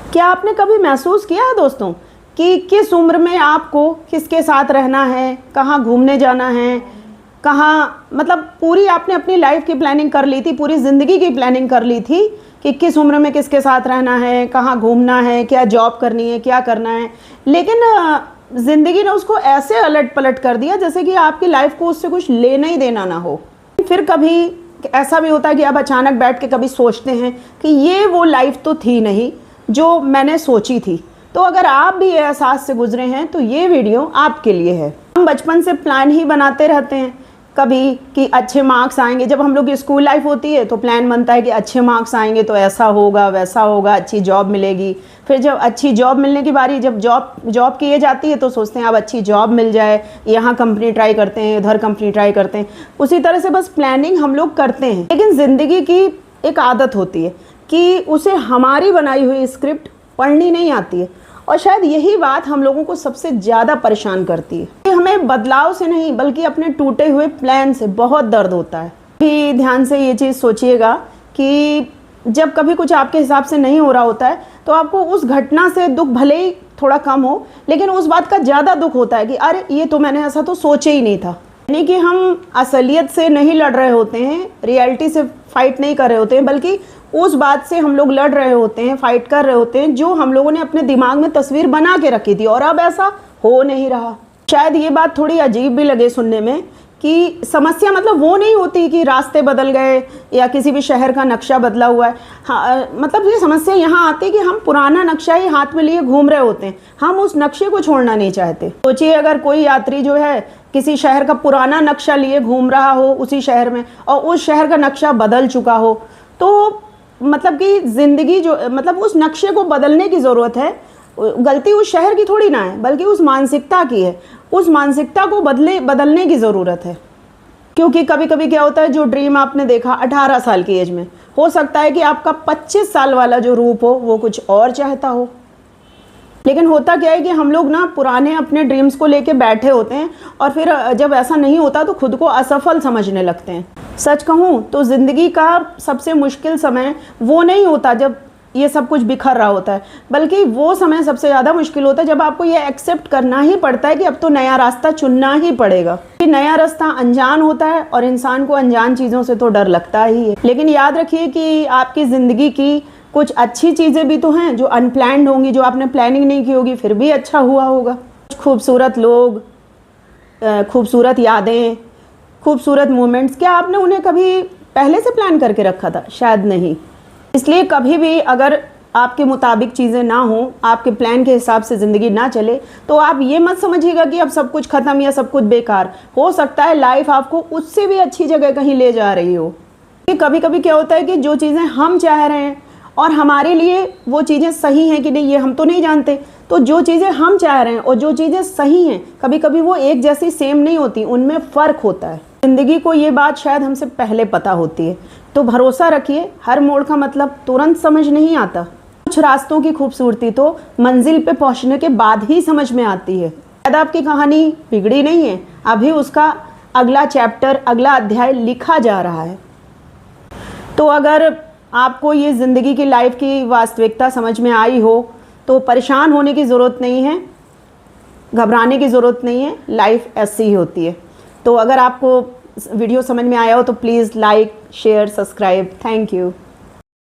क्या आपने कभी महसूस किया है दोस्तों कि किस उम्र में आपको किसके साथ रहना है, कहाँ घूमने जाना है, कहाँ, मतलब पूरी आपने अपनी लाइफ की प्लानिंग कर ली थी, पूरी ज़िंदगी की प्लानिंग कर ली थी कि किस उम्र में किसके साथ रहना है, कहाँ घूमना है, क्या जॉब करनी है, क्या करना है। लेकिन ज़िंदगी ने उसको ऐसे अलट पलट कर दिया जैसे कि आपकी लाइफ को उससे कुछ लेना ही देना ना हो। फिर कभी ऐसा भी होता है कि आप अचानक बैठ के कभी सोचते हैं कि ये वो लाइफ तो थी नहीं जो मैंने सोची थी। तो अगर आप भी ये एहसास से गुजरे हैं तो ये वीडियो आपके लिए है। हम बचपन से प्लान ही बनाते रहते हैं, कभी कि अच्छे मार्क्स आएंगे। जब हम लोग की स्कूल लाइफ होती है तो प्लान बनता है कि अच्छे मार्क्स आएंगे तो ऐसा होगा वैसा होगा, अच्छी जॉब मिलेगी। फिर जब अच्छी जॉब मिलने की बारी, जब जॉब किए जाती है तो सोचते हैं अब अच्छी जॉब मिल जाए, यहाँ कंपनी ट्राई करते हैं, उधर कंपनी ट्राई करते हैं। उसी तरह से बस प्लानिंग हम लोग करते हैं। लेकिन ज़िंदगी की एक आदत होती है कि उसे हमारी बनाई हुई स्क्रिप्ट पढ़नी नहीं आती है, और शायद यही बात हम लोगों को सबसे ज़्यादा परेशान करती है कि हमें बदलाव से नहीं बल्कि अपने टूटे हुए प्लान से बहुत दर्द होता है। भी ध्यान से ये चीज़ सोचिएगा कि जब कभी कुछ आपके हिसाब से नहीं हो रहा होता है तो आपको उस घटना से दुख भले ही थोड़ा कम हो, लेकिन उस बात का ज़्यादा दुख होता है कि अरे ये तो मैंने ऐसा तो सोचे ही नहीं था। यानी कि हम असलियत से नहीं लड़ रहे होते हैं, रियलिटी से फाइट नहीं कर रहे होते हैं, बल्कि उस बात से हम लोग लड़ रहे होते हैं, फाइट कर रहे होते हैं जो हम लोगों ने अपने दिमाग में तस्वीर बना के रखी थी और अब ऐसा हो नहीं रहा। शायद ये बात थोड़ी अजीब भी लगे सुनने में कि समस्या मतलब वो नहीं होती कि रास्ते बदल गए या किसी भी शहर का नक्शा बदला हुआ है। हाँ, मतलब ये समस्या यहाँ आती है कि हम पुराना नक्शा ही हाथ में लिए घूम रहे होते हैं, हम उस नक्शे को छोड़ना नहीं चाहते। सोचिए अगर कोई यात्री जो है किसी शहर का पुराना नक्शा लिए घूम रहा हो उसी शहर में, और उस शहर का नक्शा बदल चुका हो, तो मतलब कि ज़िंदगी जो, मतलब उस नक्शे को बदलने की ज़रूरत है। गलती उस शहर की थोड़ी ना है बल्कि उस मानसिकता की है। उस मानसिकता को बदलने की ज़रूरत है। क्योंकि कभी कभी क्या होता है, जो ड्रीम आपने देखा 18 साल की एज में, हो सकता है कि आपका 25 साल वाला जो रूप हो वो कुछ और चाहता हो। लेकिन होता क्या है कि हम लोग ना पुराने अपने ड्रीम्स को लेके बैठे होते हैं और फिर जब ऐसा नहीं होता तो खुद को असफल समझने लगते हैं। सच कहूँ तो ज़िंदगी का सबसे मुश्किल समय वो नहीं होता जब ये सब कुछ बिखर रहा होता है, बल्कि वो समय सबसे ज़्यादा मुश्किल होता है जब आपको ये एक्सेप्ट करना ही पड़ता है कि अब तो नया रास्ता चुनना ही पड़ेगा। कि नया रास्ता अनजान होता है और इंसान को अनजान चीज़ों से तो डर लगता ही है। लेकिन याद रखिए कि आपकी ज़िंदगी की कुछ अच्छी चीज़ें भी तो हैं जो अनप्लैन्ड होंगी, जो आपने प्लानिंग नहीं की होगी, फिर भी अच्छा हुआ होगा। कुछ खूबसूरत लोग, खूबसूरत यादें, खूबसूरत मोमेंट्स, क्या आपने उन्हें कभी पहले से प्लान करके रखा था? शायद नहीं। इसलिए कभी भी अगर आपके मुताबिक चीज़ें ना हों, आपके प्लान के हिसाब से ज़िंदगी ना चले, तो आप ये मत समझिएगा कि अब सब कुछ ख़त्म या सब कुछ बेकार। हो सकता है लाइफ आपको उससे भी अच्छी जगह कहीं ले जा रही हो। कभी कभी क्या होता है कि जो चीज़ें हम चाह रहे हैं और हमारे लिए वो चीज़ें सही हैं कि नहीं ये हम तो नहीं जानते, तो जो चीज़ें हम चाह रहे हैं और जो चीज़ें सही हैं कभी कभी वो एक जैसी सेम नहीं होती, उनमें फ़र्क होता है। ज़िंदगी को ये बात शायद हमसे पहले पता होती है। तो भरोसा रखिए, हर मोड़ का मतलब तुरंत समझ नहीं आता। कुछ रास्तों की खूबसूरती तो मंजिल पे पहुंचने के बाद ही समझ में आती है। शायद आपकी कहानी बिगड़ी नहीं है, अभी उसका अगला चैप्टर, अगला अध्याय लिखा जा रहा है। तो अगर आपको ये ज़िंदगी की लाइफ की वास्तविकता समझ में आई हो तो परेशान होने की ज़रूरत नहीं है, घबराने की ज़रूरत नहीं है। लाइफ ऐसी ही होती है। तो अगर आपको वीडियो समझ में आया हो तो please like, share, subscribe. Thank you.